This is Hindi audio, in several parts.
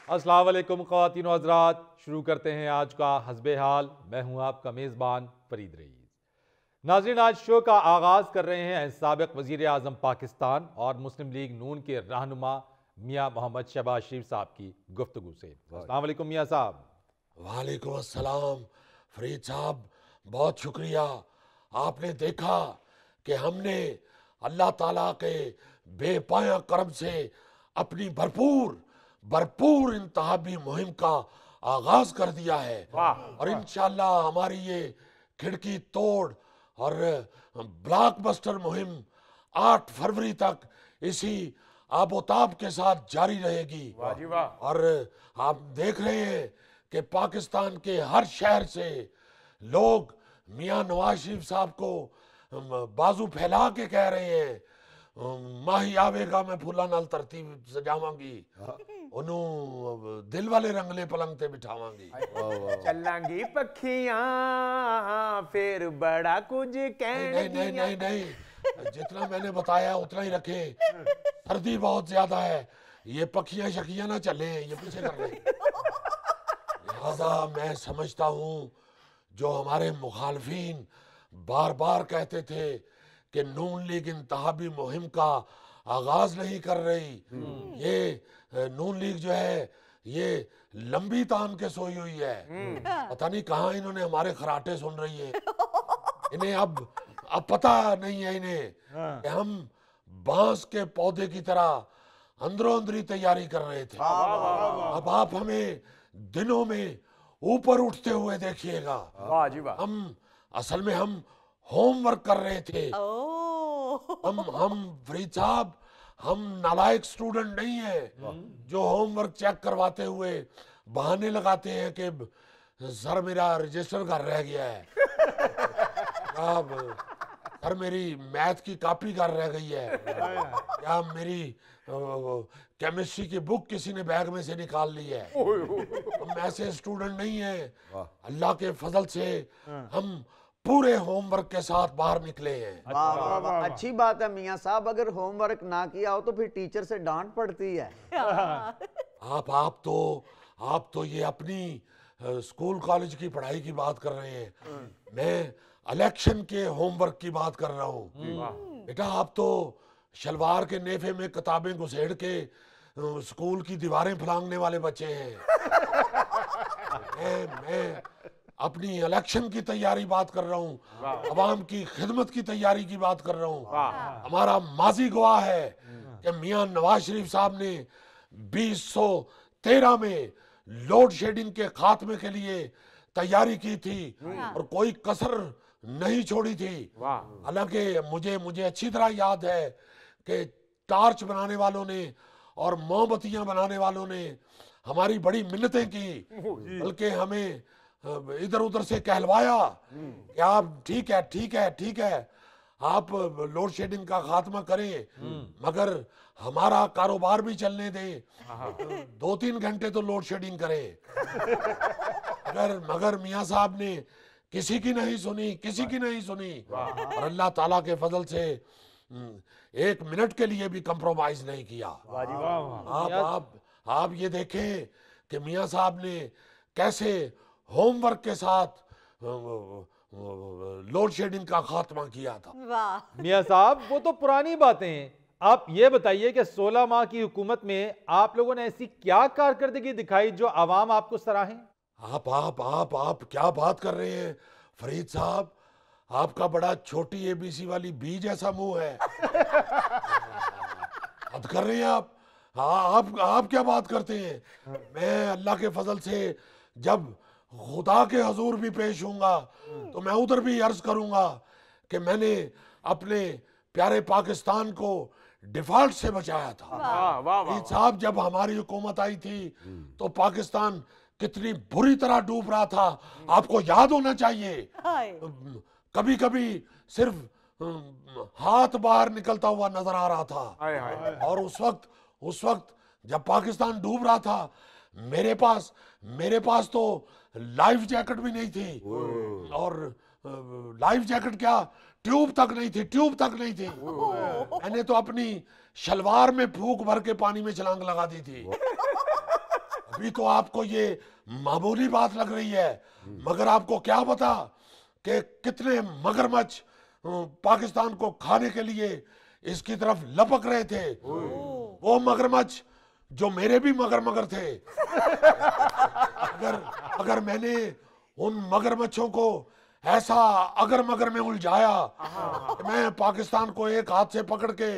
अस्सलाम वालेकुम ख़वातीन व हज़रात, शुरू करते हैं आज का हस्बे हाल। मैं हूं आपका मेज़बान फरीद रईस। नाज़रीन, आज शो का आगाज़ कर रहे हैं साबिक़ वज़ीर आज़म पाकिस्तान और मुस्लिम लीग नून के रहनुमा मियाँ मोहम्मद शहबाज शरीफ साहब की गुफ्तगू से। अस्सलाम वालेकुम मियाँ साहब। वालेकुम अस्सलाम फरीद साहब, बहुत शुक्रिया। आपने देखा कि हमने अल्लाह ताला के बेपाया करम से अपनी भरपूर भरपूर इंतहाबी मुहिम का आगाज कर दिया है और इंशाअल्लाह हमारी ये खिड़की तोड़ और ब्लॉकबस्टर मुहिम 8 फरवरी तक इसी आबोताब के साथ जारी रहेगी। और आप देख रहे हैं कि पाकिस्तान के हर शहर से लोग मियां नवाज शरीफ साहब को बाजू फैला के कह रहे हैं, माही आवेगा मैं फूला नाल तरतीब सजावांगी, ओनू दिल वाले रंगले पलंग ते बिठावांगी, चलांगी पखियां फिर बड़ा कुछ कहने नहीं नहीं नहीं नहीं, जितना मैंने बताया उतना ही रखे। सर्दी बहुत ज्यादा है, ये पखियां शखियां ना चले, ये पीछे कर रहे। लिहाजा मैं समझता हूँ जो हमारे मुखालफीन बार बार कहते थे कि नून लीग इंतहाबी मुहिम का आगाज नहीं कर रही, ये नून लीग जो है ये लंबी तान के सोई हुई है। पता नहीं कहाँ इन्होंने हमारे खराटे सुन रही है। इन्हें अब पता नहीं है इन्हें कि हम बांस के पौधे की तरह अंदरों अंदरी तैयारी कर रहे थे। अब आप हमें दिनों में ऊपर उठते हुए देखिएगा। हम असल में हम होमवर्क कर रहे थे। हम फरीद साहब, हम नालायक स्टूडेंट नहीं है जो होमवर्क चेक करवाते हुए बहाने लगाते हैं कि सर मेरा रजिस्टर घर रह गया है, अब सर मेरी मैथ की कॉपी घर रह गई है, या मेरी केमिस्ट्री की बुक किसी ने बैग में से निकाल ली है। हम ऐसे स्टूडेंट नहीं है। अल्लाह के फजल से हम पूरे होमवर्क के साथ बाहर निकले हैं। अच्छी बात है मियाँ साहब, अगर होमवर्क ना किया हो तो फिर टीचर से डांट पड़ती है। आप तो ये अपनी स्कूल कॉलेज की पढ़ाई की बात कर रहे हैं, मैं इलेक्शन के होमवर्क की बात कर रहा हूँ। बेटा आप तो शलवार के नेफे में किताबें घुसेड़ के स्कूल की दीवारें फलांगने वाले बच्चे हैं। मैं अपनी इलेक्शन की तैयारी बात कर रहा हूँ, अवाम की खिदमत की तैयारी की बात कर रहा हूँ। हमारा माजी गवाह है कि मियां नवाज शरीफ साहब ने 2013 में लोड शेडिंग के खात्मे के लिए तैयारी की थी और कोई कसर नहीं छोड़ी थी। हालांकि मुझे अच्छी तरह याद है कि टार्च बनाने वालों ने और मोमबत्तियां बनाने वालों ने हमारी बड़ी मिन्नतें की, बल्कि हमें इधर उधर से कहलवाया कि आप ठीक है आप लोड शेडिंग का खात्मा करें, मगर हमारा कारोबार भी चलने दें, 2-3 घंटे तो लोड शेडिंग करें। मगर मियाँ साहब ने किसी की नहीं सुनी और अल्लाह ताला के फजल से 1 मिनट के लिए भी कंप्रोमाइज नहीं किया। आप ये देखें कि मियाँ साहब ने कैसे होमवर्क के साथ लोड शेडिंग का खात्मा किया था। मियाँ साहब, वो तो पुरानी बातें हैं। आप ये बताइए कि 16 माह की हुकूमत में आप लोगों ने ऐसी क्या कारकर्दगी दिखाई जो आवाम आपको सराहे? आप क्या बात कर रहे हैं फरीद साहब, आपका बड़ा छोटी एबीसी वाली बी जैसा मुंह है। हद कर रहे हैं आप। आप क्या बात करते हैं? मैं अल्लाह के फजल से जब खुदा के हजूर भी पेश होऊंगा तो मैं उधर भी अर्ज करूंगा कि मैंने अपने प्यारे पाकिस्तान को डिफॉल्ट से बचाया था। साहब, जब हमारी हुकूमत आई थी तो पाकिस्तान कितनी बुरी तरह डूब रहा था, आपको याद होना चाहिए। कभी कभी सिर्फ हाथ बाहर निकलता हुआ नजर आ रहा था। और उस वक्त जब पाकिस्तान डूब रहा था, मेरे पास तो लाइफ जैकेट भी नहीं थी। और लाइफ जैकेट क्या, ट्यूब तक नहीं थी। मैंने तो अपनी शलवार में फूंक भर के पानी में छलांग लगा दी थी। अभी तो आपको ये मामूली बात लग रही है, मगर आपको क्या पता कि कितने मगरमच्छ पाकिस्तान को खाने के लिए इसकी तरफ लपक रहे थे। वो मगरमच्छ जो मेरे भी मगर थे। अगर मैंने उन मगरमच्छों को ऐसा अगर मगर में उलझाया कि मैं पाकिस्तान को एक हाथ से पकड़ के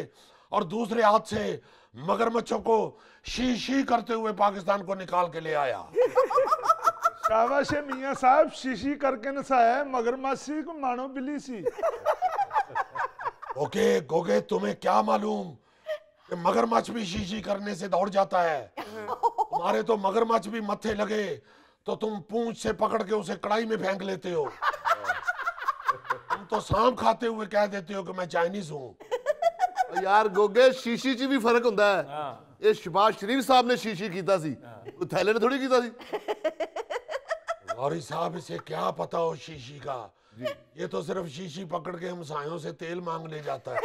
और दूसरे हाथ से मगरमच्छों को शी शी करते हुए पाकिस्तान को निकाल के ले आया। शाबाश है मियां साहब, शीशी करके नसाया मगरमच्छ को मानो बिल्ली सी। ओके गोगे, तुम्हें क्या मालूम कि मगरमच्छ भी शीशी करने से दौड़ जाता है। तुम्हारे तो मगरमच्छ भी मत्थे लगे तो तुम पूंछ से पकड़ के उसे कढ़ाई में फेंक लेते हो। तुम तो सांप खाते हुए कह देते हो कि मैं चाइनीज हूँ। यार गोगे, शीशी च भी फर्क होता है। ये शहबाज शरीफ साहब ने शीशी कीता सी, थैले ने थोड़ी कीता सी। गौरी साहब, इसे क्या पता हो शीशी का? ये तो सिर्फ शीशी पकड़ के हमसायों से तेल मांग ले जाता है।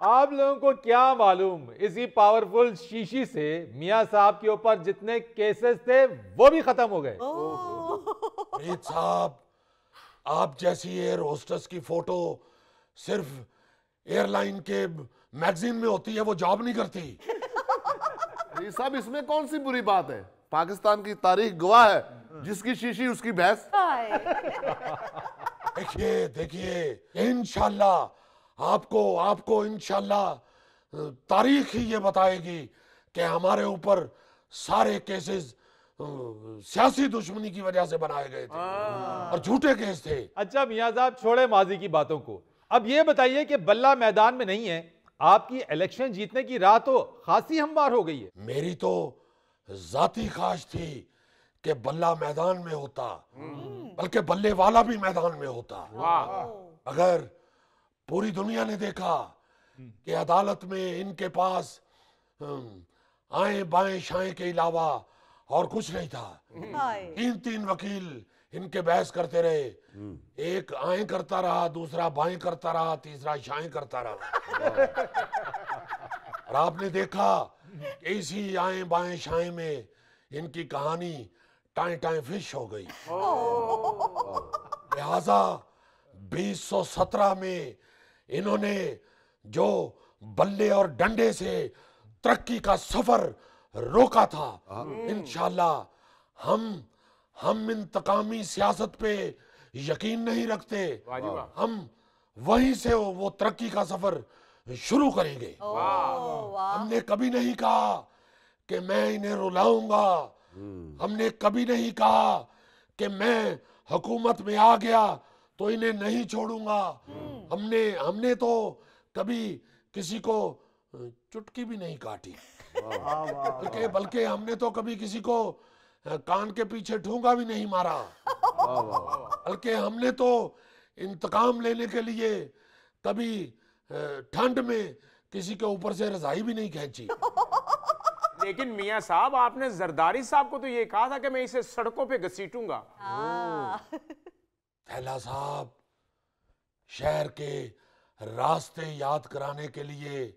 आप लोगों को क्या मालूम, इसी पावरफुल शीशी से मियां साहब के ऊपर जितने केसेस थे वो भी खत्म हो गए। फरीद साहब, आप जैसी एयर होस्टेस की फोटो सिर्फ एयरलाइन के मैगजीन में होती है, वो जॉब नहीं करती। ये साहब, इसमें कौन सी बुरी बात है? पाकिस्तान की तारीख गवाह है, जिसकी शीशी उसकी भैंस। देखिए देखिए, इंशाल्लाह आपको इंशाल्लाह तारीख ही ये बताएगी कि हमारे ऊपर सारे केसेस सियासी दुश्मनी की वजह से बनाए गए थे और झूठे केस थे। अच्छा मियां साहब, छोड़े माजी की बातों को, अब ये बताइए कि बल्ला मैदान में नहीं है, आपकी इलेक्शन जीतने की राह तो खासी हमवार हो गई है। मेरी तो जाती ख्वाहिश थी कि बल्ला मैदान में होता, बल्कि बल्ले वाला भी मैदान में होता। अगर पूरी दुनिया ने देखा कि अदालत में इनके पास आए बाएं शाएं के अलावा और कुछ नहीं था, तीन वकील इनके बहस करते रहे, एक आए करता रहा, दूसरा बाएं करता रहा, तीसरा शाएं करता रहा। और आपने देखा इसी आए बाएं शाएं में इनकी कहानी टाइम टाइम फिश हो गई। लिहाजा 2017 में इन्होंने जो बल्ले और डंडे से तरक्की का सफर रोका था, इंशाल्लाह हम इंतकामी सियासत पे यकीन नहीं रखते, हम वहीं से वो तरक्की का सफर शुरू करेंगे। हमने कभी नहीं कहा कि मैं इन्हें रुलाऊंगा, हमने कभी नहीं कहा कि मैं हुकूमत में आ गया तो इन्हें नहीं छोड़ूंगा। हमने तो कभी किसी को चुटकी भी नहीं काटी, बल्कि हमने तो कभी किसी को कान के पीछे ठूंगा भी नहीं मारा, बल्कि हमने तो इंतकाम लेने के लिए कभी ठंड में किसी के ऊपर से रजाई भी नहीं खींची। लेकिन मियां साहब, आपने जरदारी साहब को तो ये कहा था कि मैं इसे सड़कों पे घसीटूंगा। थैला साहब, शहर के रास्ते याद कराने के लिए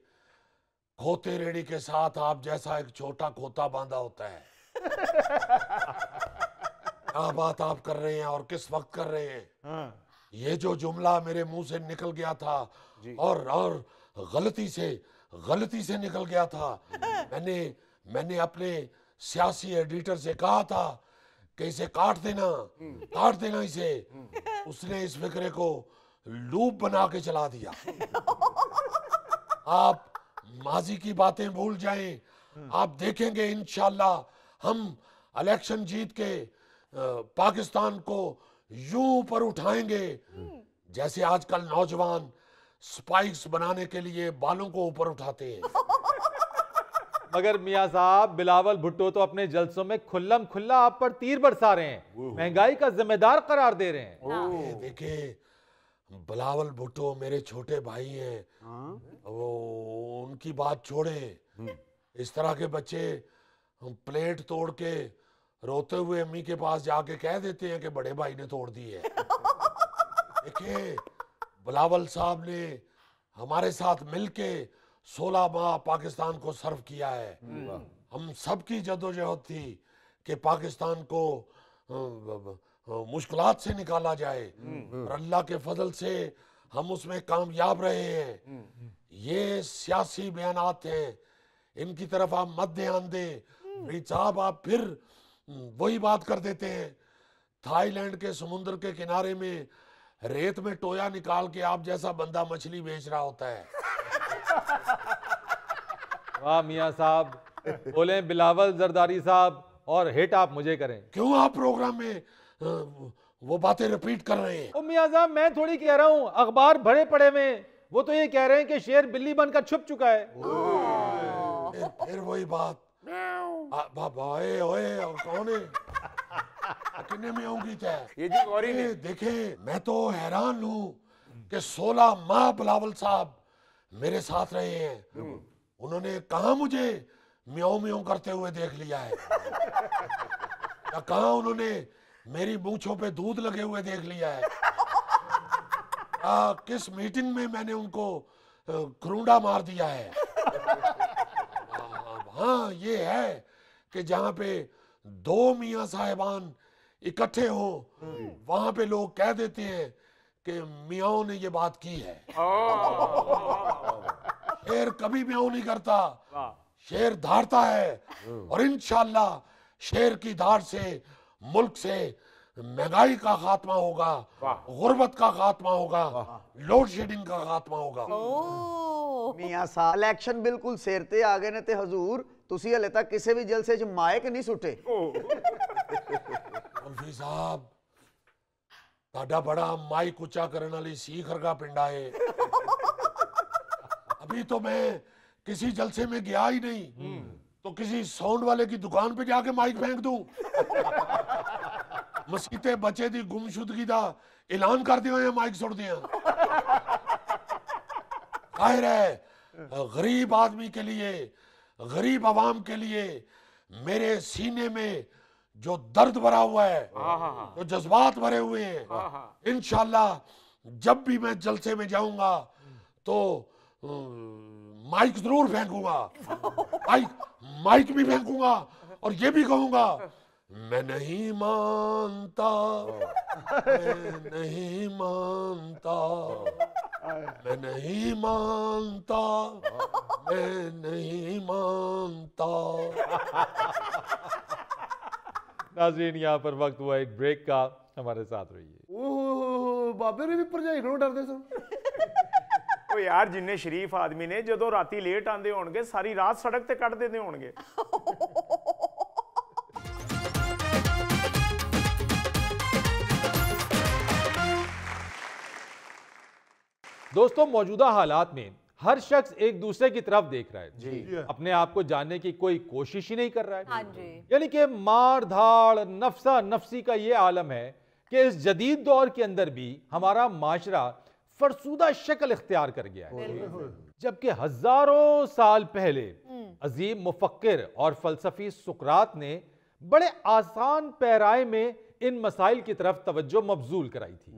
खोते रेडी के साथ आप जैसा एक छोटा खोता बांधा होता है। क्या बात आप कर रहे हैं और किस वक्त कर रहे हैं? ये जो जुमला मेरे मुंह से निकल गया था और गलती से निकल गया था, मैंने अपने सियासी एडिटर से कहा था कि इसे काट देना इसे। उसने इस फिक्रे को लूप बना के चला दिया। आप माजी की बातें भूल जाएं, आप देखेंगे इंशाल्लाह हम इलेक्शन जीत के पाकिस्तान को यूं ऊपर उठाएंगे जैसे आजकल नौजवान स्पाइक्स बनाने के लिए बालों को ऊपर उठाते हैं। मगर मियां साहब, बिलावल भुट्टो तो अपने जलसों में खुल्लम खुल्ला आप पर तीर बरसा रहे हैं, महंगाई का जिम्मेदार करार दे रहे हैं। देखिए, बिलावल भुट्टो मेरे छोटे भाई हैं, वो उनकी बात छोड़े। इस तरह के बच्चे प्लेट तोड़ के रोते हुए अम्मी के पास जाके कह देते हैं कि बड़े भाई ने तोड़ दी है। देखिए, बिलावल साहब ने हमारे साथ मिलके 16 माह पाकिस्तान को सर्व किया है। हम सबकी जद्दोजहद थी कि पाकिस्तान को मुश्किलात से निकाला जाए, और अल्लाह के फजल से हम उसमें कामयाब रहे हैं। ये सियासी बयानात हैं, इनकी तरफ आप मत ध्यान दें। फरीद साहब, आप फिर वही बात कर देते हैं। थाईलैंड के समुद्र के किनारे में रेत में टोया निकाल के आप जैसा बंदा मछली बेच रहा होता है। वाह मियाँ साहब, बोले बिलावल जरदारी साहब, और हिट आप मुझे करें। क्यों आप प्रोग्राम में वो बातें रिपीट कर रहे हैं? ओ मियाँ साहब, मैं थोड़ी कह रहा हूँ, अखबार भरे पड़े में वो तो ये कह रहे हैं कि शेर बिल्ली बनकर छुप चुका है। फिर वही बात। ओए ओए, कौन है? कितने में होगी क्या? ये जी गौरी ने। देखे, मैं तो हैरान हूँ कि 16 माह बिलावल साहब मेरे साथ रहे हैं। उन्होंने कहा मुझे म्याऊं म्याऊं करते हुए देख लिया है, या कहा उन्होंने मेरी मूंछों पे दूध लगे हुए देख लिया है। किस मीटिंग में मैंने उनको क्रूंडा मार दिया है। हाँ, ये है कि जहाँ पे दो मियाँ साहिबान इकट्ठे हो, वहां पे लोग कह देते हैं कि मियाओं ने ये बात की है। शेर कभी म्याऊं नहीं करता, शेर धारता है, और इंशाल्लाह शेर की धार से मुल्क से महंगाई का खात्मा होगा, गुर्बत का खात्मा होगा, लोड शेडिंग का खात्मा होगा। मियां साहब, इलेक्शन बिल्कुल सिर ते आ गए ने ते हजूर तुसी हले तक किसी भी जलसे च माइक नहीं सुटे। कुल्फी साहब, ताड़ा बड़ा माइक उच्चा करने वाली सीख रगा पिंडा है। अभी तो मैं किसी जलसे में गया ही नहीं, तो किसी साउंड वाले की दुकान पे जाके माइक फेंक दूं? मसीते बचे दी गुमशुदगी दा ऐलान कर दिया या माइक सुट दिया? जाहिर है, गरीब आदमी के लिए, गरीब आवाम के लिए मेरे सीने में जो दर्द भरा हुआ है, जो जज्बात भरे हुए हैं, इंशाल्लाह जब भी मैं जलसे में जाऊंगा तो माइक जरूर फेंकूंगा। माइक भी फेंकूंगा और ये भी कहूंगा, मैं नहीं मानता, मैं नहीं मानता, मैं नहीं मानता, मैं नहीं मानता। नाज़रीन, यहाँ पर वक्त हुआ एक ब्रेक का, हमारे साथ रहिए। ओह बाबे ने भी भरजाई नो डरदे सन। ओ यार, जिन्ने शरीफ आदमी ने जदों राती लेट आंदे होणगे, सारी रात सड़क ते कट देंदे होणगे। दोस्तों, मौजूदा हालात में हर शख्स एक दूसरे की तरफ देख रहा है जी। अपने आप को जानने की कोई कोशिश ही नहीं कर रहा है। हाँ जी। यानी कि मार धाड़, नफसा नफसी का ये आलम है कि इस जदीद दौर के अंदर भी हमारा माशरा फरसूदा शक्ल इख्तियार कर गया है, जबकि हजारों साल पहले अजीम मुफक्किर और फलसफी सुकरात ने बड़े आसान पैराए में इन मसाइल की तरफ तवज्जो मबजूल कराई थी।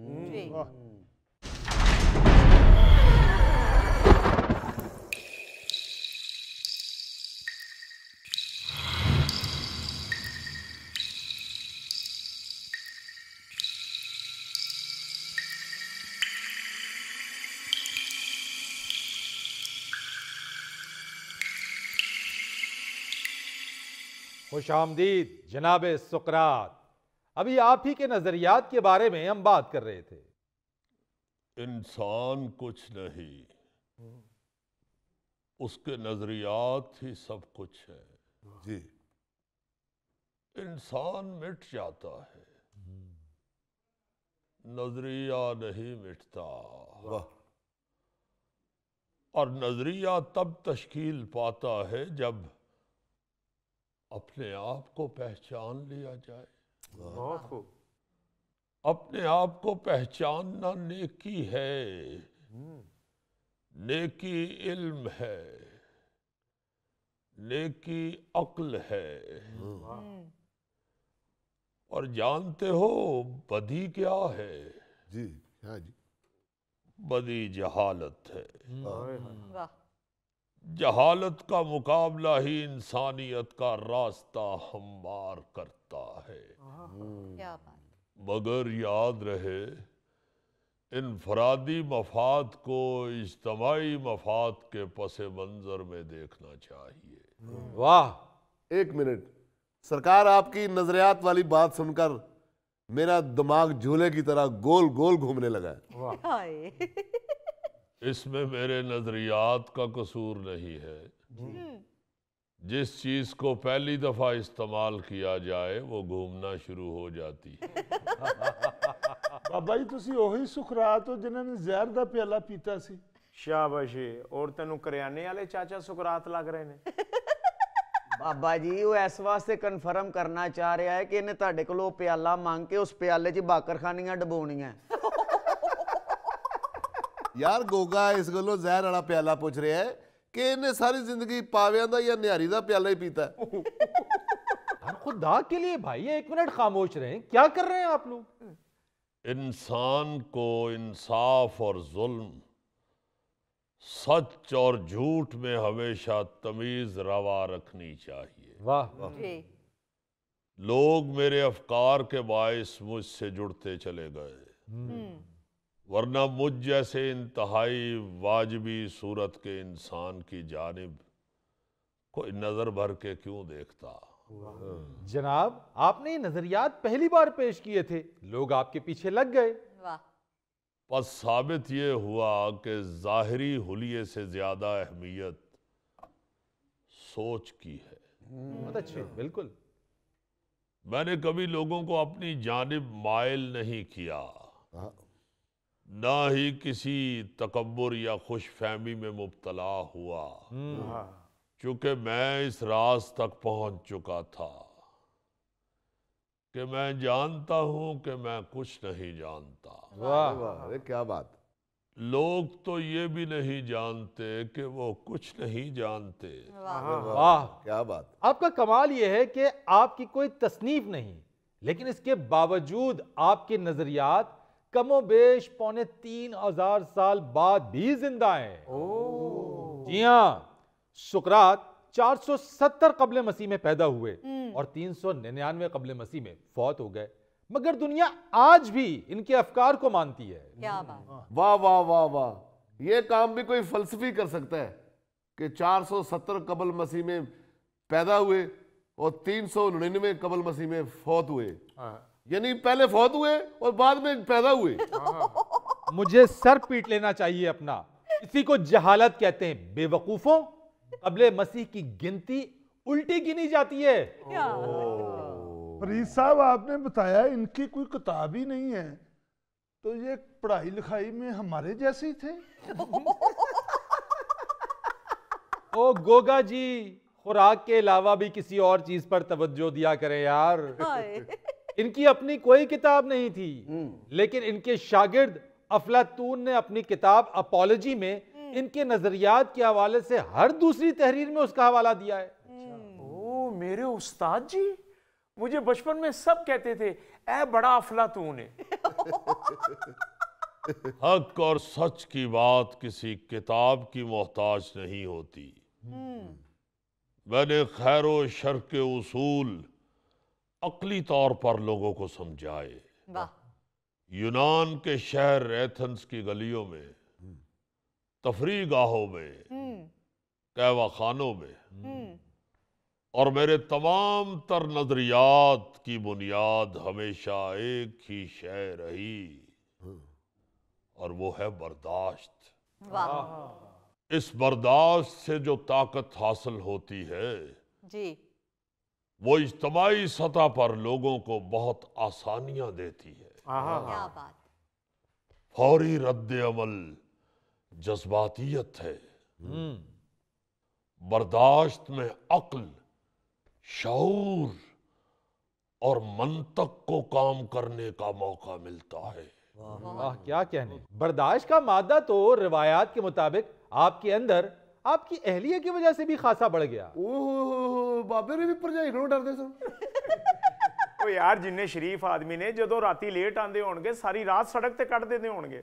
खुशामदीद जनाब सुकरात। अभी आप ही के नजरियात के बारे में हम बात कर रहे थे। इंसान कुछ नहीं, उसके नजरियात ही सब कुछ है। जी। इंसान मिट जाता है, नजरिया नहीं मिटता। वाह। और नजरिया तब तश्कील पाता है जब अपने आप को पहचान लिया जाए। बहुत खूब। अपने आप को पहचानना नेकी है, नेकी इल्म है, नेकी अक्ल है। और जानते हो बदी क्या है? जी हाँ जी। बदी जहालत है। वाह। जहालत का मुकाबला ही इंसानियत का रास्ता हमवार करता है। क्या बात। मगर याद रहे, इनफरादी मफाद को इज्तमाई मफाद के पसे मंजर में देखना चाहिए। वाह। एक मिनट सरकार, आपकी नजरियात वाली बात सुनकर मेरा दिमाग झूले की तरह गोल गोल घूमने लगा है। हाय। इसमें मेरे नजरियात का कसूर नहीं है। जिस चीज को पहली दफा इस्तेमाल किया जाए वो घूमना शुरू हो जाती है। ਬਾਬਾ ਜੀ ਤੁਸੀਂ ਉਹੀ ਸੁਕਰਾਤ ਹੋ ਜਿਨ੍ਹਾਂ ਨੇ ਜ਼ਹਿਰ ਦਾ ਪਿਆਲਾ ਪੀਤਾ ਸੀ। ਸ਼ਾਬਾਸ਼ ਏ, ਔਰ ਤੈਨੂੰ ਕਰਿਆਨੇ ਵਾਲੇ ਚਾਚਾ ਸੁਕਰਾਤ ਲੱਗ ਰਹੇ ਨੇ। ਬਾਬਾ ਜੀ ਉਹ ਇਸ ਵਾਸਤੇ ਕਨਫਰਮ ਕਰਨਾ ਚਾਹ ਰਿਹਾ ਹੈ ਕਿ ਇਹਨੇ ਤੁਹਾਡੇ ਕੋਲੋਂ ਪਿਆਲਾ ਮੰਗ ਕੇ ਉਸ ਪਿਆਲੇ 'ਚ ਬਾਕਰਖਾਨੀਆਂ ਡਬੋਣੀਆਂ। ਯਾਰ ਗੋਗਾ ਇਸ ਗੱਲੋਂ ਜ਼ਹਿਰ ਵਾਲਾ ਪਿਆਲਾ ਪੁੱਛ ਰਿਹਾ ਹੈ ਕਿ ਇਹਨੇ ਸਾਰੀ ਜ਼ਿੰਦਗੀ ਪਾਵਿਆਂ ਦਾ ਜਾਂ ਨਿਹਾਰੀ ਦਾ ਪਿਆਲਾ ਹੀ ਪੀਤਾ ਹੈ। यार खुदा के लिए भाई 1 मिनट खामोश रहें, क्या कर रहे हैं आप लोग? इंसान को इंसाफ और जुल्म, सच और झूठ में हमेशा तमीज रवा रखनी चाहिए। वाह। जी। लोग मेरे अफकार के बायस मुझसे जुड़ते चले गए, वरना मुझ जैसे इंतहाई वाजिबी सूरत के इंसान की जानिब कोई नजर भर के क्यों देखता। जनाब, आपने ये नजरियात पहली बार पेश किए थे, लोग आपके पीछे लग गए। वाह। बस साबित ये हुआ कि जाहिरी हुलिये से ज्यादा अहमियत सोच की है। बहुत अच्छे, बिल्कुल। मैंने कभी लोगों को अपनी जानिब माइल नहीं किया, ना ही किसी तकब्बुर या खुशफहमी में मुब्तला हुआ, चूंकि मैं इस राज तक पहुंच चुका था कि मैं जानता हूं कि मैं कुछ नहीं जानता। वाह। अरे क्या बात। लोग तो ये भी नहीं जानते कि वो कुछ नहीं जानते। वाह। क्या बात। आपका कमाल यह है कि आपकी कोई तसनीफ नहीं, लेकिन इसके बावजूद आपके नजरियात कमोबेश 3,500 साल बाद भी जिंदा हैं। जी हाँ, सुकरात 470 कबल मसीह में पैदा हुए और 399 कबल मसीह में फौत हो गए, मगर दुनिया आज भी इनके अफकार को मानती है। क्या बात। वाह वाह वाह वाह, ये काम भी कोई फलसफी कर सकता है कि 470 कबल मसीह में पैदा हुए और 399 कबल मसीह में फौत हुए, यानी पहले फौत हुए और बाद में पैदा हुए। मुझे सर पीट लेना चाहिए अपना। इसी को जहालत कहते हैं। बेवकूफों, कबले मसीह की गिनती उल्टी गिनी जाती है। क्या। फरीद साहब आपने बताया इनकी कोई किताब ही नहीं है, तो ये पढ़ाई लिखाई में हमारे जैसे ही थे। ओ गोगा जी, खुराक के अलावा भी किसी और चीज पर तवज्जो दिया करें यार। हाय। इनकी अपनी कोई किताब नहीं थी, लेकिन इनके शागिर्द अफलातून ने अपनी किताब अपॉलजी में इनके नजरियात के हवाले से हर दूसरी तहरीर में उसका हवाला दिया है। ओ मेरे उस्ताद जी, मुझे बचपन में सब कहते थे ए बड़ा अफलातून है। हक और सच की बात किसी किताब की मोहताज नहीं होती। मैंने खैर व शर के उसूल अक्ली तौर पर लोगों को समझाए। वाह। यूनान के शहर एथेंस की गलियों में, तफरी गाहों में, कहवा खानों में, और मेरे तमाम तर नजरियात की बुनियाद हमेशा एक ही शय रही, और वो है बर्दाश्त। वाह। इस बर्दाश्त से जो ताकत हासिल होती है जी। वो इज्तमाई सतह पर लोगों को बहुत आसानियां देती है। क्या बात। फौरी रद्द अमल जज्बातियत है, बर्दाश्त में अक्ल, शऊर और मंतक को काम करने का मौका मिलता है। वाह, क्या कहने। बर्दाश्त का मादा तो रिवायात के मुताबिक आपके अंदर आपकी अहलिया की वजह से भी खासा बढ़ गया। ओह बाबे ने भी भरजाई ਨੂੰ ਡਰਦੇ ਸਨ। ओ यार, जिन्ने शरीफ आदमी ने जो राती लेट आंदे होणगे सारी रात सड़क ते कट देंदे होणगे।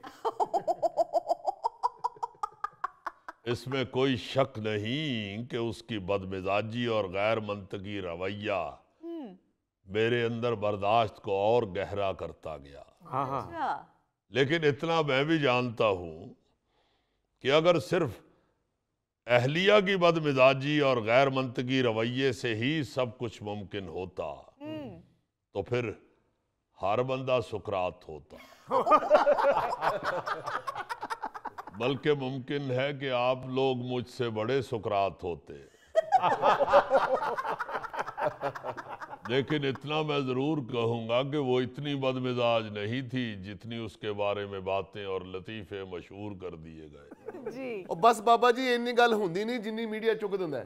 इसमें कोई शक नहीं कि उसकी बदमिजाजी और गैर मंतकी रवैया मेरे अंदर बर्दाश्त को और गहरा करता गया। अच्छा। लेकिन इतना मैं भी जानता हूं कि अगर सिर्फ अहलिया की बदमिजाजी और गैर मंतकी रवैये से ही सब कुछ मुमकिन होता तो फिर हर बंदा सुकरात होता। बल्कि मुमकिन है कि आप लोग मुझसे बड़े सुकरात होते। लेकिन इतना मैं जरूर कहूंगा कि वो इतनी बदमिजाज नहीं थी जितनी उसके बारे में बातें और लतीफे मशहूर कर दिए गए। जी। ਉਹ ਬਸ ਬਾਬਾ ਜੀ ਇੰਨੀ ਗੱਲ ਹੁੰਦੀ ਨਹੀਂ ਜਿੰਨੀ ਮੀਡੀਆ ਚੁੱਕ ਦਿੰਦਾ ਹੈ।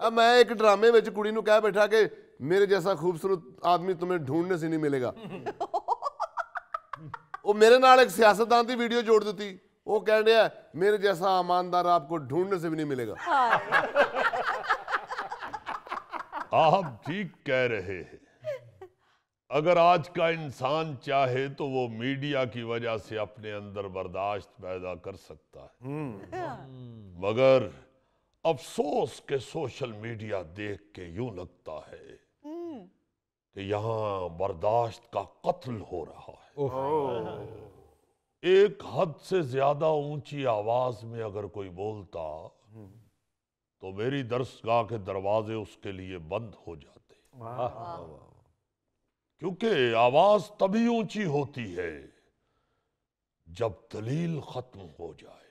ਆ ਮੈਂ ਇੱਕ ਡਰਾਮੇ ਵਿੱਚ ਕੁੜੀ ਨੂੰ ਕਹਿ ਬੈਠਾ ਕਿ ਮੇਰੇ ਜੈਸਾ ਖੂਬਸੂਰਤ ਆਦਮੀ तुम्हें ढूंढने से नहीं मिलेगा। ਉਹ ਮੇਰੇ ਨਾਲ ਇੱਕ ਸਿਆਸਤਦਾਨ ਦੀ ਵੀਡੀਓ ਜੋੜ ਦਿੱਤੀ। ਉਹ ਕਹਿ ਰਿਹਾ मेरे जैसा ईमानदार आपको ढूंढने से भी नहीं मिलेगा। आप ठीक कह रहे हैं। अगर आज का इंसान चाहे तो वो मीडिया की वजह से अपने अंदर बर्दाश्त पैदा कर सकता है, मगर अफसोस के सोशल मीडिया देख के यूं लगता है कि यहाँ बर्दाश्त का कत्ल हो रहा है। एक हद से ज्यादा ऊंची आवाज में अगर कोई बोलता तो मेरी दरसगाह के दरवाजे उसके लिए बंद हो जाते, क्योंकि आवाज तभी ऊंची होती है जब दलील खत्म हो जाए।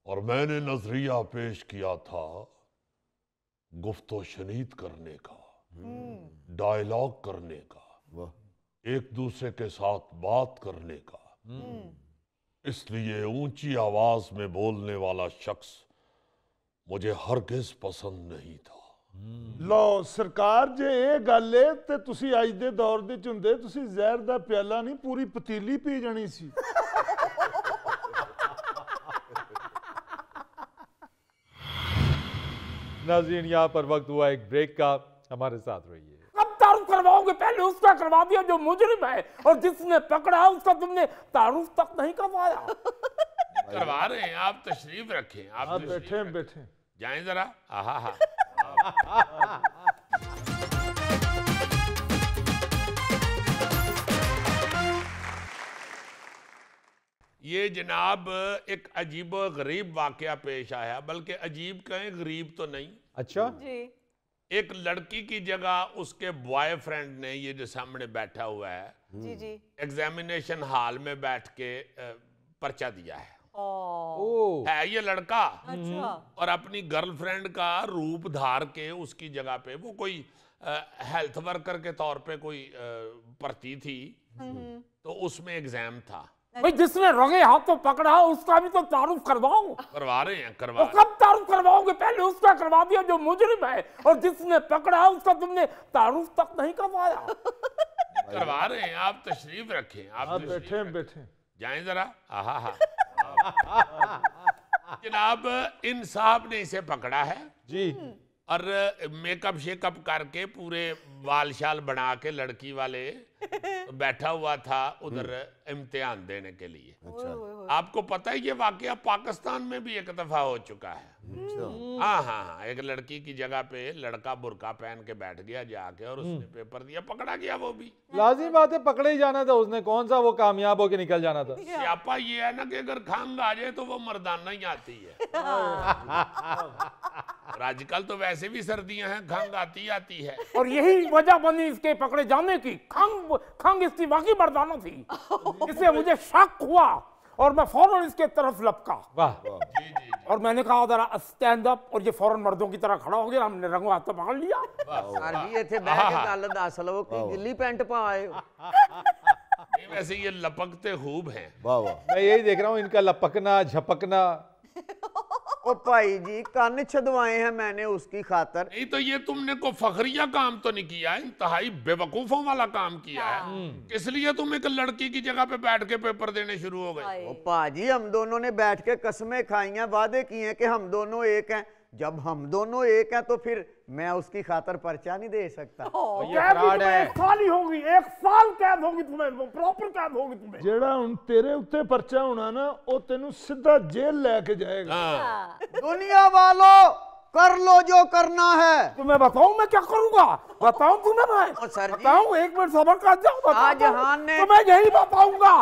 और मैंने नजरिया पेश किया था गुफ्तो शनीद करने का, डायलॉग करने का, एक दूसरे के साथ बात करने का। इसलिए ऊंची आवाज में बोलने वाला शख्स मुझे हरगिज पसंद नहीं था। ਲਓ ਸਰਕਾਰ ਜੇ ਇਹ ਗੱਲ ਏ ਤੇ ਤੁਸੀਂ ਅੱਜ ਦੇ ਦੌਰ ਦੇ ਚ ਹੁੰਦੇ ਤੁਸੀਂ ਜ਼ਹਿਰ ਦਾ ਪਿਆਲਾ ਨਹੀਂ ਪੂਰੀ ਪਤੀਲੀ ਪੀ ਜਾਣੀ ਸੀ। नाज़रीन, यहाँ पर वक्त हुआ एक ब्रेक का, हमारे साथ रहिए। कब तारुफ करवाओगे? पहले उसका करवा दिया जो मुजरिम है, और जिसने पकड़ा उसका तुमने तारुफ तक नहीं करवाया। करवा रहे हैं, आप तशरीफ रखें। आप बैठे बैठे जाएं जरा। आहा। ये जनाब एक अजीब गरीब वाकया पेश आया, बल्कि अजीब कहें गरीब तो नहीं। अच्छा जी। एक लड़की की जगह उसके बॉयफ्रेंड ने, ये जो सामने बैठा हुआ है, जी जी। एग्जामिनेशन हॉल में बैठ के पर्चा दिया है। ओ। है ये लड़का, अच्छा। और अपनी गर्लफ्रेंड का रूप धार के उसकी जगह पे, वो कोई हेल्थ वर्कर के तौर पे कोई भर्ती थी, तो उसमें एग्जाम था। भाई जिसने रंगे हाथों पकड़ा उसका भी तो तारुफ करवाओ। करवा रहे हैं, करवा तो कब तारुफ करवाओगे? पहले उसका करवा दिया जो मुजरिम है, और जिसने पकड़ा उसका तुमने तारुफ तक नहीं करवाया। करवा रहे हैं, आप तशरीफ रखें। आप बैठे बैठे जाएं जरा। आहा। जनाब इन साहब ने इसे पकड़ा है जी, और मेकअप शेकअप करके पूरे बाल शाल बना के लड़की वाले बैठा हुआ था उधर इम्तिहान देने के लिए। आपको पता है ये वाकया पाकिस्तान में भी एक दफा हो चुका है। हाँ, एक लड़की की जगह पे लड़का बुर्का पहन के बैठ गया जाके, और उसने पेपर दिया, पकड़ा गया वो भी। लाजिम बात है, पकड़े ही जाना था उसने, कौन सा वो कामयाब होके निकल जाना था। स्यापा ये है ना कि अगर खंग आ जाए तो वो मर्दाना ही आती है। और आजकल तो वैसे भी सर्दियां हैं, खंग आती है। और यही वजह बनी इसके पकड़े जाने की। खंग इसकी वाकई मर्दाना थी। इससे मुझे शक हुआ और मैं फौरन इसके तरफ लपका। वाह। और मैंने कहा जरा स्टैंड अप, और ये फौरन मर्दों की तरह खड़ा हो गया। हमने रंगों हाथों पकड़ लिया। सर जी ਇੱਥੇ ਬਹਿ ਕੇ ਗੱਲ ਦੱਸ ਲਵੋ ਕਿ ਗਿੱਲੀ ਪੈਂਟ ਪਾ ਆਏ ਹੋ। वैसे ये लपकते खूब हैं। वाह वाह। मैं यही देख रहा हूँ, इनका लपकना झपकना। ओ भाई जी कान छदवाए हैं मैंने उसकी खातर। नहीं तो ये तुमने को फखरिया काम तो नहीं किया, इंतहाई बेवकूफों वाला काम किया है। इसलिए तुम एक लड़की की जगह पे बैठ के पेपर देने शुरू हो गए। ओ पाजी हम दोनों ने बैठ के कसमें खाई हैं, वादे किए हैं कि हम दोनों एक हैं। जब हम दोनों एक हैं तो फिर मैं उसकी खातर पर्चा नहीं दे सकता। ये फ्रॉड है। 1 साल ही होगी, 1 साल कैद होगी तुम्हें, प्रॉपर कैद होगी तुम्हें। जेड़ा हुन तेरे उत्ते पर्चा होना ना ओ तेनू सीधा जेल लेके जाएगा। दुनिया वालों कर लो जो करना है। तुम्हें बताऊं मैं क्या करूंगा, बताऊं तुम्हें मैं? ओ सर जी, बताऊं, 1 मिनट सबर कर जाओ, शाहजहां ने तुम्हें यही बताऊंगा।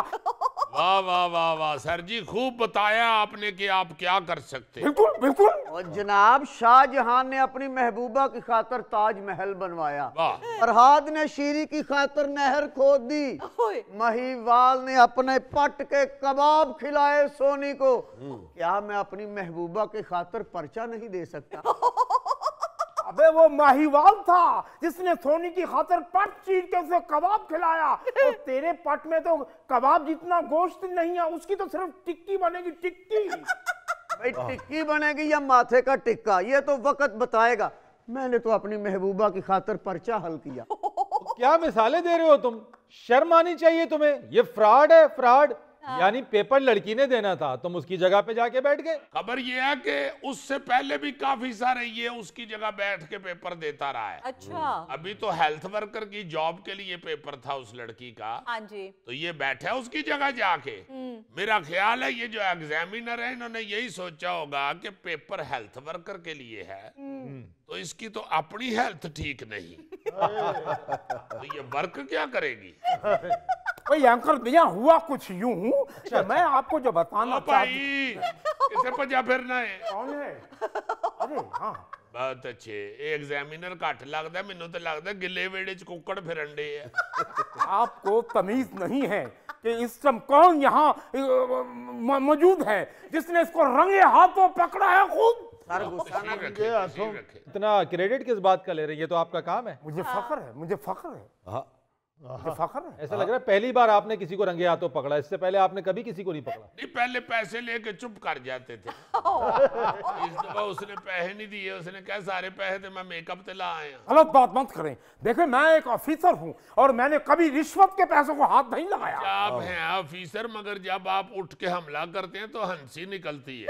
वाह वाह वाह वाह सर जी, खूब बताया आपने कि आप क्या कर सकते। बिल्कुल बिल्कुल। और जनाब शाहजहां ने अपनी महबूबा की खातर ताजमहल बनवाया, वाह। फरहाद ने शीरी की खातर नहर खोद दी, ओए, महिवाल ने अपने पट के कबाब खिलाए सोनी को। क्या मैं अपनी महबूबा की खातर पर्चा नहीं दे सकता? अबे वो माहीवाल था जिसने सोनी की खातर पट चीर के उसे कबाब खिलाया, और तेरे पट में तो कबाब जितना गोश्त नहीं है, उसकी तो सिर्फ टिक्की बनेगी, टिक्की। भाई टिक्की बनेगी या माथे का टिक्का, ये तो वक्त बताएगा। मैंने तो अपनी महबूबा की खातर पर्चा हल किया। क्या मिसालें दे रहे हो तुम? शर्म आनी चाहिए तुम्हें। ये फ्रॉड है, फ्रॉड। यानी पेपर लड़की ने देना था, तुम उसकी जगह पे जाके बैठ गए। खबर ये है कि उससे पहले भी काफी सारे ये उसकी जगह बैठ के पेपर देता रहा है। अच्छा। अभी तो हेल्थ वर्कर की जॉब के लिए पेपर था उस लड़की का, हाँ जी। तो ये बैठा उसकी जगह जाके। मेरा ख्याल है ये जो एग्जामिनर है इन्होंने यही सोचा होगा कि पेपर हेल्थ वर्कर के लिए है, तो इसकी तो अपनी हेल्थ ठीक नहीं, तो ये वर्क क्या करेगी? भाई अंकल भैया, हुआ कुछ यूं कि मैं आपको जो बताना भाई किसे भजा फिरना है? कौन है? अरे हाँ, बहुत अच्छे। एग्जामिनर घट लगता, मैनू तो लगता गिले वेड़े च कुक्कड़ फिरन डे है। आपको तमीज नहीं है कि इस समय कौन यहाँ मौजूद है जिसने इसको रंगे हाथों पकड़ा है खुद। सर गुस्सा ना तशरीफ कीजिए। रखे, तशरीफ रखे। इतना क्रेडिट किस बात का ले रहे हैं? ये तो आपका काम है। मुझे फख्र है, मुझे फख्र है, मुझे फख्र है। ऐसा लग रहा है पहली बार आपने किसी को रंगे हाथों पकड़ा, इससे पहले आपने कभी किसी को नहीं पकड़ा। नहीं, पहले पैसे लेके चुप कर जाते थे। इस दफा उसने पैसे नहीं दिए, उसने कहा सारे पैसे तो मैं मेकअप ते ला आया। गलत बात मत करें। देखिए मैं एक ऑफिसर हूँ और मैंने कभी रिश्वत के पैसों को हाथ नहीं लगाया। आप हैं ऑफिसर, मगर जब आप उठ के हमला करते हैं तो हंसी निकलती है।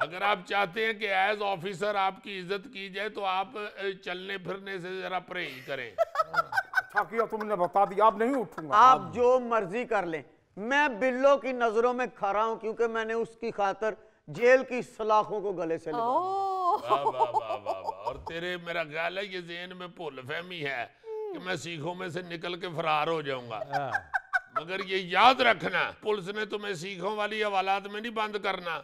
अगर आप चाहते हैं कि एज ऑफिसर आपकी इज्जत की जाए तो आप चलने फिरने से जरा परहेज करें। अच्छा किया तुमने बता दिया, अब नहीं उठूंगा। आप जो मर्जी कर लें, मैं बिल्लो की नजरों में खरा हूं, क्योंकि मैंने उसकी खातर जेल की सलाखों को गले से लगाया। वाह वाह वाह वाह वाह। और तेरे मेरा ख्याल है ये ज़हन में भूल फहमी है कि मैं सीखों में से निकल के फरार हो जाऊंगा, मगर ये याद रखना पुलिस ने तुम्हें सीखों वाली हवालात में नहीं बंद करना,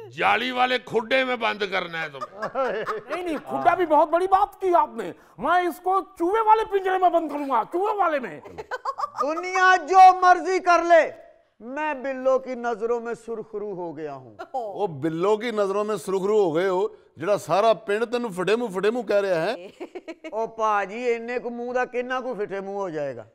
जाली वाले खुड्डे में बंद करना है तुम्हें। नहीं नहीं, खुड्डा भी बहुत बड़ी बात की आपने। मैं इसको चूहे वाले पिंजरे में बंद करूंगा, चूहे वाले में। दुनिया जो मर्जी कर ले, मैं बिल्लो की नजरों में सुरखरू हो गया हूँ। वो बिल्लो की नजरों में सुरखरू हो गए हो, जेड़ा सारा पिंड तेन फटेमू कह रहा है। ओ पाजी इन्ने को मुंह दा किन्ना को फिटे मुंह हो जाएगा।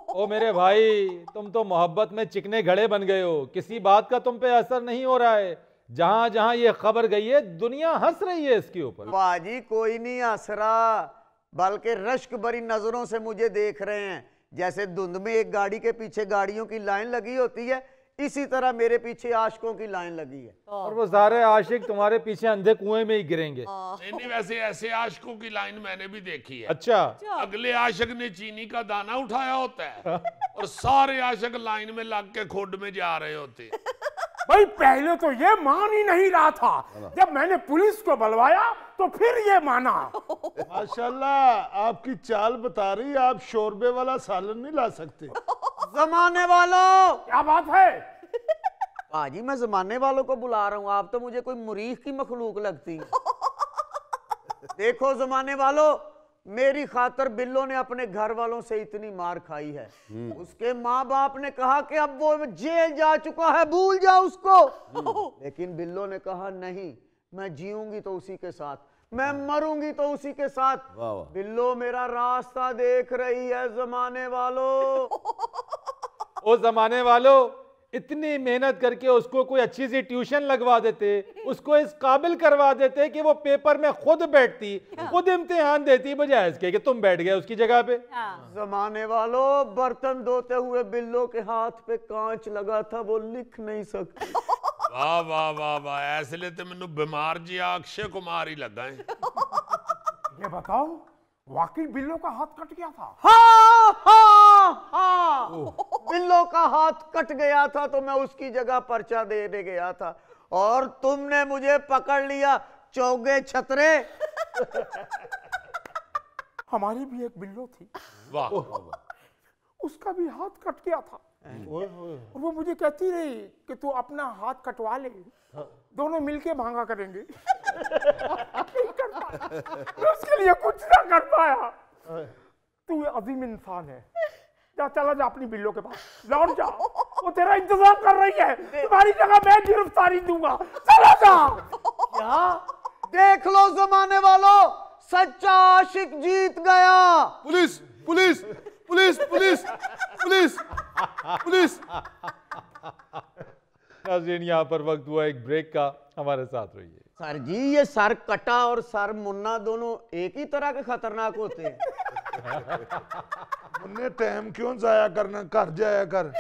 ओ मेरे भाई, तुम तो मोहब्बत में चिकने घड़े बन गए हो। किसी बात का तुम पे असर नहीं हो रहा है। जहां जहां ये खबर गई है दुनिया हंस रही है इसके ऊपर। पाजी कोई नहीं हंस रहा, बल्कि रश्क भरी नजरों से मुझे देख रहे हैं। जैसे धुंध में एक गाड़ी के पीछे गाड़ियों की लाइन लगी होती है, इसी तरह मेरे पीछे आशिकों की लाइन लगी है। और वो सारे आशिक तुम्हारे पीछे अंधे कुएं में ही गिरेंगे। नहीं, वैसे ऐसे आशिकों की लाइन मैंने भी देखी है। अच्छा, अगले आशिक ने चीनी का दाना उठाया होता है और सारे आशिक लाइन में लग के खुड में जा रहे होते हैं। भाई पहले तो ये मान ही नहीं रहा था, जब मैंने पुलिस को बुलवाया तो फिर ये माना। माशाल्लाह, आपकी चाल बता रही है आप शोरबे वाला सालन नहीं ला सकते। जमाने वालों, क्या बात है? पाजी मैं जमाने वालों को बुला रहा हूँ, आप तो मुझे कोई मुरीख की मखलूक लगती हैं। देखो जमाने वालों, मेरी खातर बिल्लो ने अपने घर वालों से इतनी मार खाई है। उसके माँ बाप ने कहा कि अब वो जेल जा चुका है, भूल जाओ उसको। लेकिन बिल्लो ने कहा नहीं, मैं जीऊंगी तो उसी के साथ, मैं मरूंगी तो उसी के साथ। वाह वाह। बिल्लो मेरा रास्ता देख रही है जमाने वालों। ओ जमाने वालों, इतनी मेहनत करके उसको कोई अच्छी सी ट्यूशन लगवा देते, उसको इस काबिल करवा देते कि वो पेपर में खुद बैठती, खुद इम्तिहान देती, बजाय इसके कि तुम बैठ गए उसकी जगह पे। जमाने वालों, बर्तन धोते हुए बिल्लो के हाथ पे कांच लगा था, वो लिख नहीं सकती। वाह वाह वाह वाह, इसलिए तो मैनू बीमार जी अक्षय कुमार ही लगा है। ये बताओ, वाकई बिल्लो का हाथ कट गया था? हाँ हाँ हाँ, बिल्लो का हाथ कट गया था तो मैं उसकी जगह पर्चा देने गया था और तुमने मुझे पकड़ लिया चौगे छतरे। हमारी भी एक बिल्लो थी, वाह उसका भी हाथ कट गया था। और वो मुझे कहती रही कि तू अपना हाथ कटवा ले, दोनों मिलके भांगा करेंगे। नहीं कर पाया, मैं उसके लिए कुछ ना कर पाया। तू अजीम इंसान है, जा चला जा अपनी बिल्लो के पास, लौट जा, वो तेरा इंतजार कर रही है, तुम्हारी जगह मैं गिरफ्तारी दूंगा, चला जा। क्या? देख लो जमाने वालों, सच्चा आशिक जीत गया। Police police police police police police. नाज़रीन, यहाँ पर वक्त हुआ एक ब्रेक का, हमारे साथ रहिए। सर जी, ये सर कटा और सर मुन्ना दोनों एक ही तरह के खतरनाक होते हैं। उन्हें टाइम क्यों जाया करना, घर जाया कर।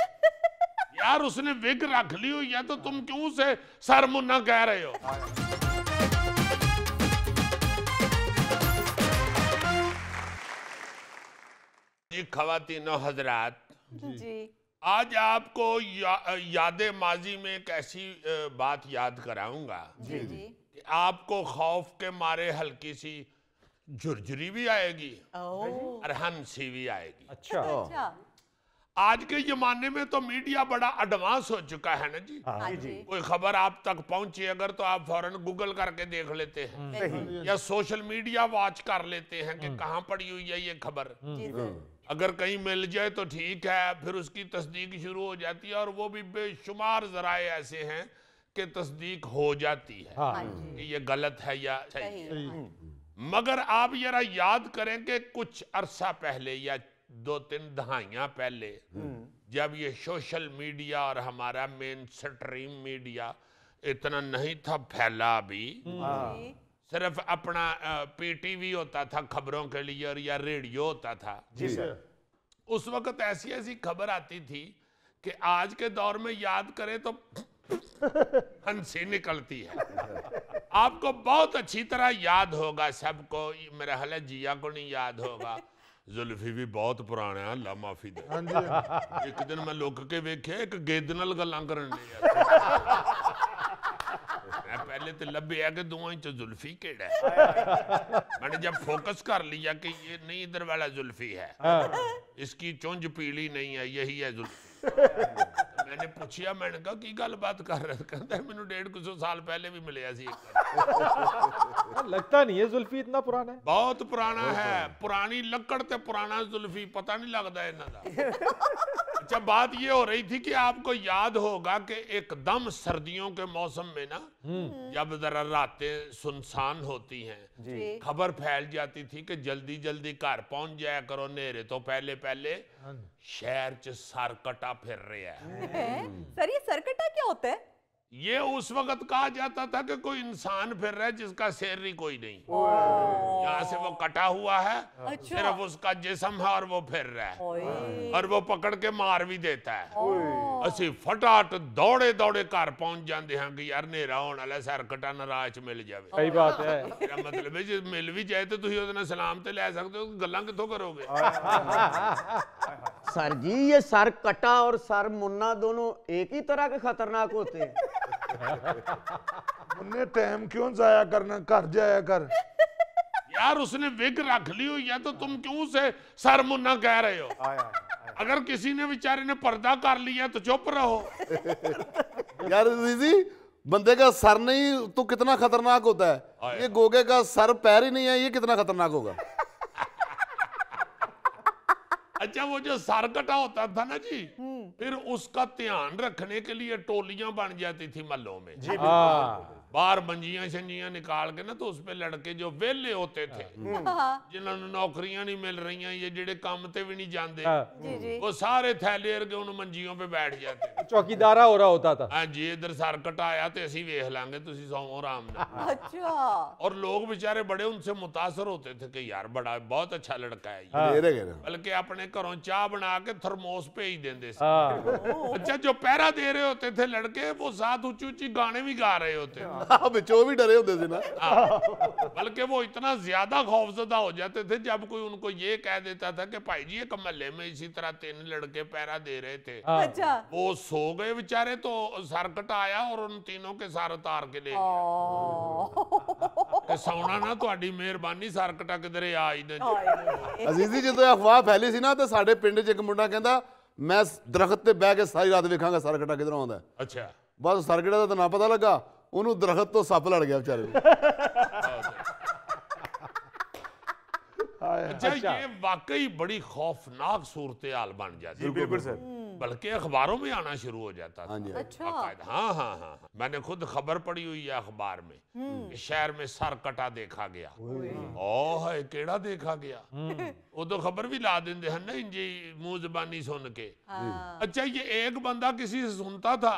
यार उसने विग रख ली हुई है तो तुम क्यों उसे सर मुन्ना कह रहे हो? जी खवातीनो हजरात, जी आज आपको याद माजी में एक ऐसी बात याद कराऊंगा जी जी कि आपको खौफ के मारे हल्की सी झुरझुरी भी आएगी और हंसी भी आएगी। अच्छा, अच्छा आज के जमाने में तो मीडिया बड़ा एडवांस हो चुका है ना जी। हाँ जी कोई खबर आप तक पहुंची अगर तो आप फौरन गूगल करके देख लेते हैं या सोशल मीडिया वॉच कर लेते हैं कि कहाँ पड़ी हुई है ये खबर। जी सर अगर कहीं मिल जाए तो ठीक है, फिर उसकी तस्दीक शुरू हो जाती है और वो भी बेशुमार जराए ऐसे हैं कि तस्दीक हो जाती है हाँ कि ये गलत है या सही है। सही मगर आप जरा याद करें कि कुछ अरसा पहले या 2-3 दहाइयां पहले जब ये सोशल मीडिया और हमारा मेन स्ट्रीम मीडिया इतना नहीं था फैला अभी, सिर्फ अपना पीटीवी होता था खबरों के लिए और या रेडियो होता था जी सर। उस वक्त ऐसी ऐसी खबर आती थी कि आज के दौर में याद करें तो हंसी निकलती है। आपको बहुत अच्छी तरह याद होगा सबको, मेरा ख्याल है जिया को नहीं याद होगा, जुल्फी भी बहुत पुराना है, अल्लाह माफी दे। एक दिन मैं लुक के वेखे एक गेद नाल गल्लां करन डे, मैं पहले तो लभ्या कि दोवां च जुल्फी केड़ा है। मैंने जब फोकस कर लिया कि ये नहीं इधर वाला जुल्फी है, इसकी चुंझ पीली नहीं है, यही है जुल्फी। मैंने पूछा, मैंने कहा की गल बात कर रहे, कहता है मैंने 150 साल पहले भी मिले सी। लगता नहीं है जुल्फी इतना पुराना है। बहुत पुराना है, पुरानी लकड़ ते पुराना जुल्फी पता नहीं लगता इन्हां दा। अच्छा, बात ये हो रही थी कि आपको याद होगा कि एकदम सर्दियों के मौसम में ना जब जरा रातें सुनसान होती हैं, खबर फैल जाती थी कि जल्दी जल्दी घर पहुंच जाया करो, नेरे तो पहले पहले शहर च सरकटा फिर रहा है। सर ये सरकटा क्या होता है? ये उस वक्त कहा जाता था कि कोई इंसान फिर रहा है जिसका सिर ही कोई नहीं, यहाँ से वो कटा हुआ है, अच्छा। सिर्फ उसका जिस्म है और वो फिर रहा है और वो पकड़ के मार भी देता है। असि फटाट दौड़े दौड़े घर पहुंच जाते हैं कि यार नेरा होने वाला, सरकटा नाराज मिल जाए। सही बात है। मेरा मतलब है जे मिल भी जाए तो तुम उसने सलाम ते ले सकते हो, गल्लां कित्थों करोगे? सर जी, ये सर कटा और सर मुन्ना दोनों एक ही तरह के खतरनाक होते हैं। उन्हें टाइम क्यों जाया करना, घर जाया कर। यार उसने विग रख ली हुई है तो तुम क्यों उसे सर मुन्ना कह रहे हो? अगर किसी ने बेचारे ने पर्दा कर लिया तो चुप रहो। यार दीदी, बंदे का सर नहीं तो कितना खतरनाक होता है, ये गोगे का सर पैर ही नहीं है, ये कितना खतरनाक होगा। अच्छा, वो जो सर कटा होता था ना जी, फिर उसका ध्यान रखने के लिए टोलियां बन जाती थी महलों में। बाहर मंजियां शंजियां निकाल के ना, तो उस पे लड़के जो वेले होते थे, जिन्होंने नौकरियां नहीं मिल रही, ये जेड़े काम ते भी नहीं जाते, वो सारे थैले अरगे उन मंजियों पे बैठ जाते। चौकीदारा हो रहा होता था। हाँ जी, इधर सर कटाया तो असी वेख लांगे, तुसी सौं आराम नाल। अच्छा। और लोग बेचारे बड़े उनसे मुतासर होते थे कि यार बड़ा बहुत अच्छा लड़का है ये। बल्कि अपने घरों चाह बना के थर्मोस भेज देंगे। अच्छा, जो पहरा दे रहे होते थे लड़के, वो साथ ऊंची ऊंची गाने भी गा रहे होते थे। बिचो भी डरे होते थे ना। बल्कि वो इतना ज्यादा खौफजदा हो जाते थे जब कोई उनको ये कह देता था कि भाई जी एक महल्ले में इसी तरह 3 लड़के पहरा दे रहे थे, अच्छा वो सो गए बेचारे, तो सरकट आया और उन तीनों के सार उतार के ले गया। सौना ना ਤੁਹਾਡੀ ਮਿਹਰਬਾਨੀ, ਸਰਕਟਾ ਕਿਧਰੇ ਆ ਹੀ ਨਾ। ਅਜ਼ੀਜ਼ੀ ਜਦੋਂ ਇਹ ਅਫਵਾਹ ਫੈਲੀ ਸੀ ਨਾ ਤੇ ਸਾਡੇ ਪਿੰਡ 'ਚ ਇੱਕ ਮੁੰਡਾ ਕਹਿੰਦਾ ਮੈਂ ਦਰਖਤ ਤੇ ਬਹਿ ਕੇ ਸਾਰੀ ਰਾਤ ਵੇਖਾਂਗਾ ਸਰਕਟਾ ਕਿਧਰੋਂ ਆਉਂਦਾ। ਅੱਛਾ ਬਸ ਸਰਕਟਾ ਦਾ ਤਾਂ ਨਾ ਪਤਾ ਲੱਗਾ, ਉਹਨੂੰ ਦਰਖਤ ਤੋਂ ਸੱਪ ਲੜ ਗਿਆ ਵਿਚਾਰੇ ਨੂੰ। अच्छा ये वाकई बड़ी खौफनाक सूरत हाल बन जाती है। बिल्कुल सर। बल्कि अखबारों में आना शुरू हो जाता था। अच्छा हाँ हाँ हाँ, मैंने खुद खबर पढ़ी हुई है अखबार में कि शहर में सर कटा देखा गया। ओह केड़ा देखा गया, वो तो खबर भी ला देंगे हैं ना इंजी मुंह जबानी सुन के। अच्छा ये एक बंदा किसी से सुनता था,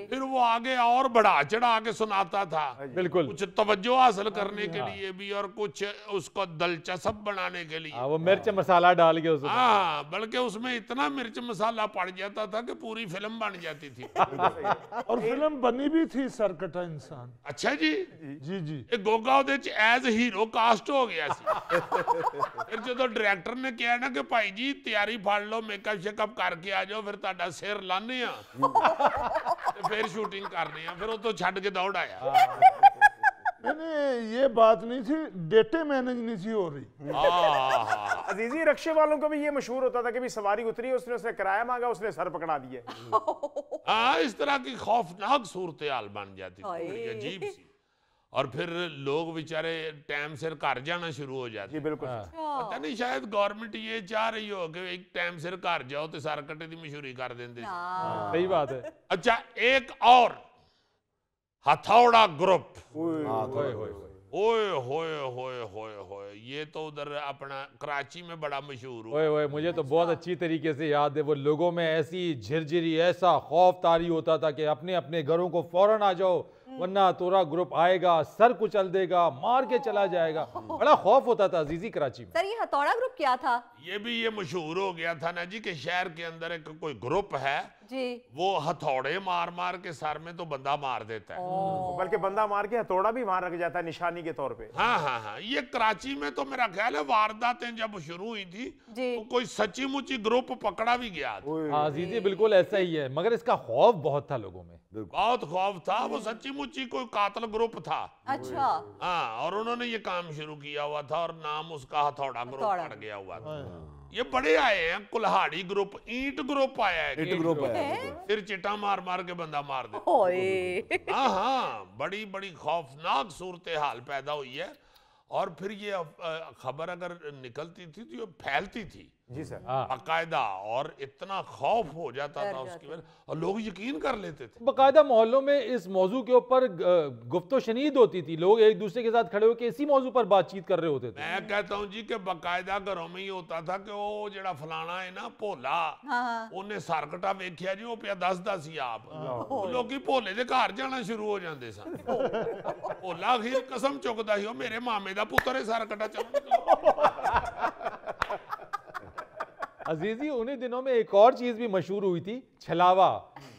फिर वो आगे और बढ़ा चढ़ा के सुनाता था, बिल्कुल कुछ तवज्जो हासिल करने के लिए भी और कुछ उसको दिलचस्प बनाने के लिए। वो मिर्च मसाला डाल के उसमें। हाँ, बल्कि उसमें इतना मिर्च मसाला पड़ जाता था कि पूरी फिल्म बन जाती थी। और फिल्म बनी भी थी सरकटा इंसान। अच्छा जी जी जी ਇਹ ਗੋਗਾ ਉਹਦੇ ਚ ਐਜ਼ ਹੀਰੋ ਕਾਸਟ ਹੋ ਗਿਆ ਸੀ। ਫਿਰ ਜਦੋਂ ਡਾਇਰੈਕਟਰ ਨੇ ਕਿਹਾ ਨਾ ਕਿ ਭਾਈ ਜੀ ਤਿਆਰੀ ਫੜ ਲਓ, ਮੇਕਅਪ ਸ਼ੇਕਅਪ ਕਰਕੇ ਆ ਜਾਓ, ਫਿਰ ਤੁਹਾਡਾ ਸਿਰ ਲਾਣੇ ਆ ਤੇ ਫਿਰ ਸ਼ੂਟਿੰਗ ਕਰਨੀ ਆ, ਫਿਰ ਉਹ ਤੋਂ ਛੱਡ ਕੇ ਦੌੜ ਆਇਆ। नहीं ये बात नहीं थी, डेटे मैनेज नहीं थी हो रही। अजीजी रक्शे वालों को भी ये मशहूर होता था कि भी सवारी उतरी, उसने किराया मांगा, उसने सर पकड़ा दिए। हाँ, इस तरह की खौफनाक सूरत हाल बन जाती थी, बड़ी अजीब सी। और फिर लोग बेचारे टाइम से घर जाना शुरू हो जाते। जी बिल्कुल। पता नहीं शायद गवर्नमेंट ये चाह रही हो कि एक टाइम से घर जाओ तो सरकटे की मशहूरी कर देंगे। सही बात है। अच्छा एक और हथौड़ा ग्रुप, ओए होए होए होए होए, ये तो उधर अपना कराची में बड़ा मशहूर हुआ। ओए ओए, मुझे तो बहुत अच्छी तरीके से याद है, वो लोगों में ऐसी झिरझिरी, ऐसा खौफ तारी होता था कि अपने अपने घरों को फौरन आ जाओ, वरना तोरा ग्रुप आएगा, सर कुचल देगा, मार के चला जाएगा। बड़ा खौफ होता था अजीजी कराची में। सर ये हथौड़ा ग्रुप क्या था? ये मशहूर हो गया था ना जी कि शहर के अंदर एक कोई ग्रुप है जी, वो हथौड़े मार मार के सर में तो बंदा मार देता है। बल्कि बंदा मार के हथौड़ा भी वहां रख जाता है निशानी के तौर पे। हाँ हाँ हाँ, ये कराची में तो मेरा ख्याल है वारदातें जब शुरू हुई थी तो कोई सच्ची मुच्ची ग्रुप पकड़ा भी गया था। हाँ अजीजी बिल्कुल ऐसा ही है, मगर इसका खौफ बहुत था लोगों में। बहुत खौफ था, वो सच्ची मुच्ची कोई कातल ग्रुप था। अच्छा हाँ, और उन्होंने ये काम शुरू किया हुआ था और नाम उसका हथौड़ा ग्रुप पड़ गया हुआ था। ये बड़े आए हैं, कुल्हाड़ी ग्रुप, ईंट ग्रुप आया है, ईंट ग्रुप है, फिर चिट्टा मार मार के बंदा मार दे। हाँ हाँ, बड़ी बड़ी खौफनाक सूरत हाल पैदा हुई है। और फिर ये खबर अगर निकलती थी तो ये फैलती थी जी सर, बाकायदा, और इतना खौफ हो जाता था उसकी वजह, और लोग यकीन कर लेते थे। बाकायदा मोहल्लों में इस मौजू के ऊपर गुफ्तो शनीद होती थी, लोग एक दूसरे के साथ खड़े होकर इसी मौजू पर बातचीत कर रहे होते थे। मैं कहता हूं जी कि बाकायदा घरों में ही होता था कि वो जेड़ा फलाना है ना भोला, उन्हें सरकटा वेख्या जी, वो पिया दसदा सी आप, लोग भोले दे घर जाना शुरू हो जाते सन। भोला अखीर कसम चुकदा सी, मेरे मामे दा पुत्तर है, सरकटा चलो। अजीजी उन्हीं दिनों में एक और चीज भी मशहूर हुई थी, छलावा,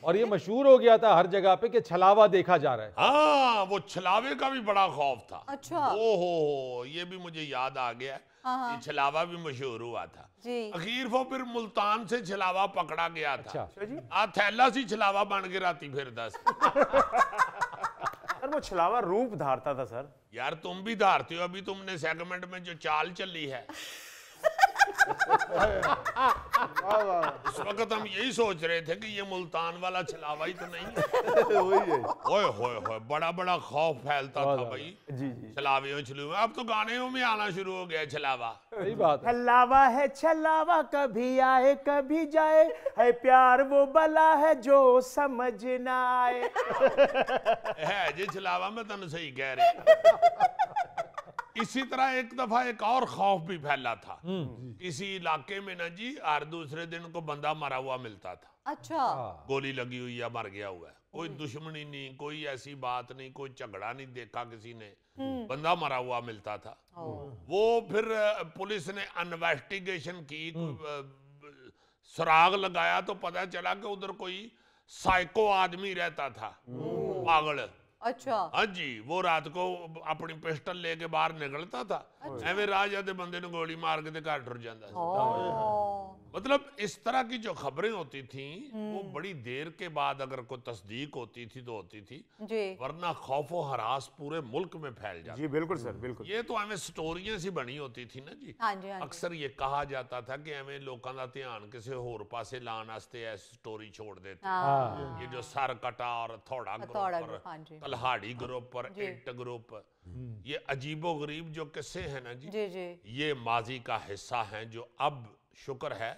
और ये मशहूर हो गया था हर जगह पे कि छलावा देखा जा रहा है। हाँ, वो छलावे का भी बड़ा खौफ था। अच्छा। ओहो, ये भी मुझे याद आ गया। ये छलावा भी मशहूर हुआ था जी। अखीर वो फिर मुल्तान से छलावा पकड़ा गया था। अच्छा। थैला सी छलावा बन के राती फिर दस। सर वो छलावा रूप धारता था सर। यार तुम भी धारते हो, अभी तुमने सेगमेंट में जो चाल चली है उस वक्त हम यही सोच रहे थे कि ये मुल्तान वाला छलावा ही तो नहीं है। वही है। ओए होए होए, बड़ा बड़ा खौफ फैलता था भाई। जी जी। छलावे छलुए, अब तो गाने में आना शुरू हो गया छलावा। सही बात है। छलावा है छलावा, कभी आए कभी जाए, है प्यार वो बला है जो समझ ना आए। है जी छलावा, मैं तन सही कह रही। इसी तरह एक दफा एक और खौफ भी फैला था। किसी इलाके में ना जी हर दूसरे दिन को बंदा मरा हुआ मिलता था। अच्छा। गोली लगी हुई है, मर गया हुआ है, कोई दुश्मनी नहीं, कोई ऐसी बात नहीं, कोई झगड़ा नहीं देखा किसी ने, बंदा मरा हुआ मिलता था। वो फिर पुलिस ने इन्वेस्टिगेशन की, सुराग लगाया तो पता चला कि उधर कोई साइको आदमी रहता था, पागल, अच्छा हाँ जी, वो रात को अपनी पिस्टल लेके बाहर निकलता था, एवं राह जाते बंदे ने गोली मार के घर टुर जाता था। मतलब इस तरह की जो खबरें होती थी वो बड़ी देर के बाद अगर कोई तस्दीक होती थी तो होती थी जी, वरना खौफो हरास पूरे मुल्क में फैल जाती। जी बिल्कुल सर, बिल्कुल। ये तो हमें स्टोरियां सी बनी होती थी ना जी। हाँ जी, हाँ जी। अक्सर ये कहा जाता था कि हमें लोगों का ध्यान किसी होर पासे लाने वास्ते ऐसी स्टोरी छोड़ देते। हाँ, ये जो सर कटा और थोड़ा थोड़ा ग्रुप हाँ जी, और कल्हाड़ी ग्रुप और जी। इंट ग्रुप, ये अजीबो गरीब जो किस्से हैं ना जी, जी जी, ये माजी का हिस्सा हैं जो अब शुक्र है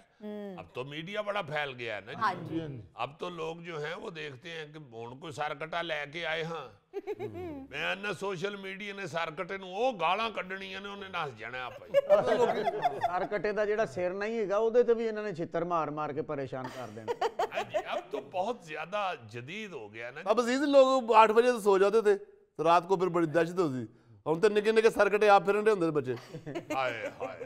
अब तो मीडिया बड़ा फैल गया है ना हाँ जी। जी, अब तो लोग जो हैं वो देखते हैं कि उनको सरकटा लेके आए हाँ मैं ना सोशल मीडिया ने सरकटे ਨੂੰ ਉਹ ਗਾਲਾਂ ਕੱਢਣੀਆਂ ਨੇ ਉਹਨੇ ਨੱਸ ਜਾਣਾ ਆਪੇ ਹੀ। सर कटे ਦਾ ਜਿਹੜਾ ਸਿਰ ਨਹੀਂ ਹੈਗਾ ਉਹਦੇ ਤੇ ਵੀ ਇਹਨਾਂ ਨੇ ਛਿੱਤਰ ਮਾਰ ਮਾਰ ਕੇ ਪਰੇशान कर देना। हाँ जी, अब तो बहुत ज्यादा जदीद हो गया ना। अब अजीज लोग 8 बजे तो सो जाते थे तो रात को फिर बड़ी दहशत होती। हम तो निके निके सर कटे आप फिर होंगे बच्चे। हाय हाय,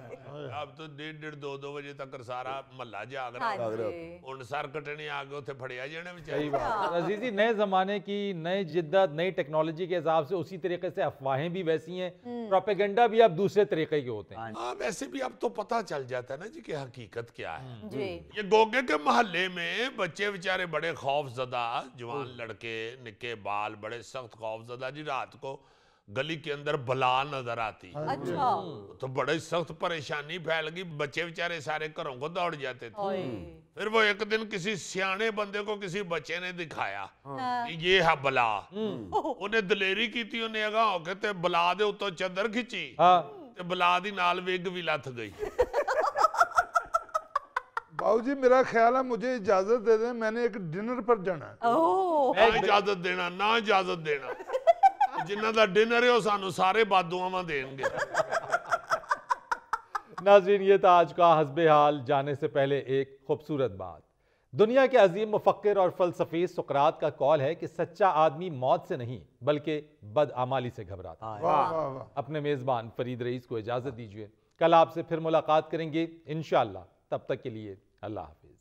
अब तो 1:30-2 बजे तक सारा महल्ला जाग हाँ रहा जी, ਹੁਣ ਸਰ ਕਟਣੇ ਆ गए उथे फड़िया जाने सही बेचारे। बात। अजीजी, नए जमाने की नई जिद्दत, नई टेक्नोलॉजी के हिसाब से उसी तरीके से अफवाहें भी वैसी हैं, प्रोपेगेंडा भी अब दूसरे तरीके के होते हैं। हाँ वैसे भी अब तो पता चल जाता है ना जी कि हकीकत क्या है। जी, ये गोगे के मोहल्ले में बच्चे बेचारे बड़े खौफजदा, जवान लड़के निके बाल बड़े सख्त खौफजदा जी, रात को गली के अंदर बला नजर आती अच्छा, तो बड़ी सख्त परेशानी फैल गई। बच्चे बेचारे सारे घरों को दौड़ जाते थे। ओए, फिर वो एक दिन किसी सियाने बंदे को किसी बच्चे ने दिखाया हाँ। कि ये है बला। उन्हें दलेरी की थी, उन्हें अगा होके ते बला दे उत्तों चादर खिंची हाँ, ते बला दी नाल विग भी लथ गई। बाबूजी मेरा ख्याल है मुझे इजाजत दे दें, मैंने एक डिनर पर जाना है। ओह, ना इजाजत देना, ना इजाजत देना। जिन्ना दा डिनर है वो सानू सारे बादुआवां देंगे। नाज़रीन, ये था आज का हस्बे हाल। जाने से पहले एक खूबसूरत बात। दुनिया के अजीम मुफक्किर और फलसफी सुकरात का कौल है कि सच्चा आदमी मौत से नहीं बल्कि बदआमाली से घबराता है। वाह वाह वाह। अपने मेज़बान फरीद रईस को इजाज़त दीजिए। कल आपसे फिर मुलाकात करेंगे इंशाअल्लाह। तब तक के लिए अल्लाह हाफिज़।